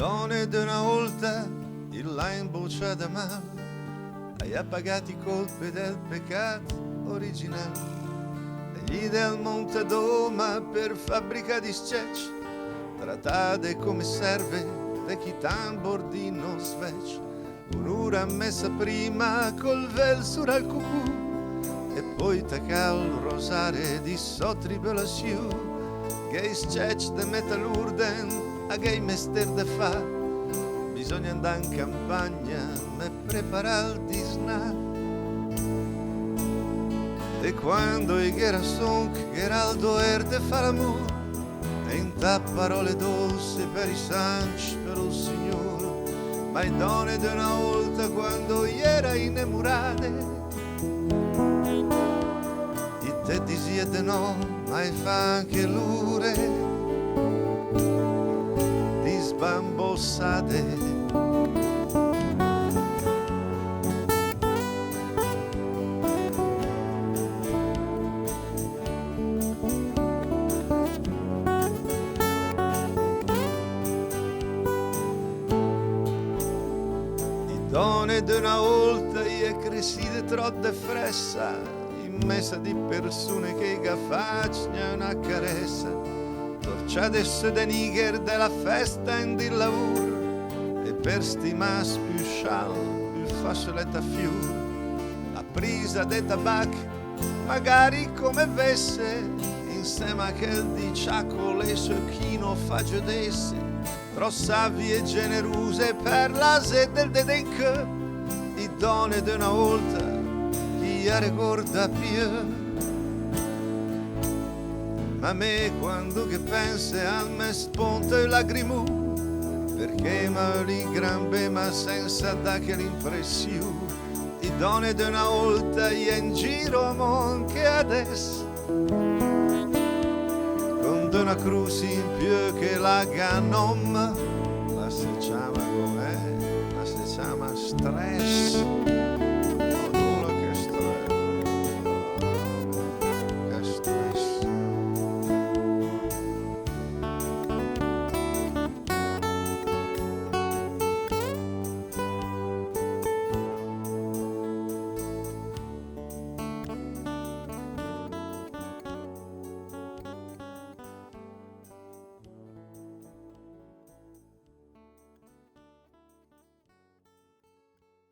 donne di una volta, il l'ha imbocciata male, hai appagato i colpi del peccato originale. Gli del Monte Doma per fabbrica di scecci, trattate come serve di chi tambor di non svece. Un'ora messa prima col vel sur al cucù e poi tacca il rosare di sottribolazione. Che scecci de metalurden a che mester de fa, bisogna andare in campagna e preparare il disnà. E quando i ghera son Geraldo erde fa l'amore e inta parole dolci per i sanci per il Signore, ma i donne di una volta quando era innamorate i te disia de no, ma fa anche l'ure di sbambossate. Donne di una volta è crescita troppo fressa, in mezzo di persone che facciano una carezza, torciate de niger della festa in di lavoro, e per stimas più sciallo, più fassoletta fiore, la prisa de tabacco, magari come vesse, insieme a quel di ciacole chino fa giudesse, savie e generose per la sede del dedenche, i donne di una volta chi la ricorda più. Ma me quando che pensa al me sponta lagrimù, perché ma li grambe ma senza da che l'impressione, i donne di una volta e in giro mo anche adesso, una cruz in più che la ganom, la si chiama com'è, la si chiama stress.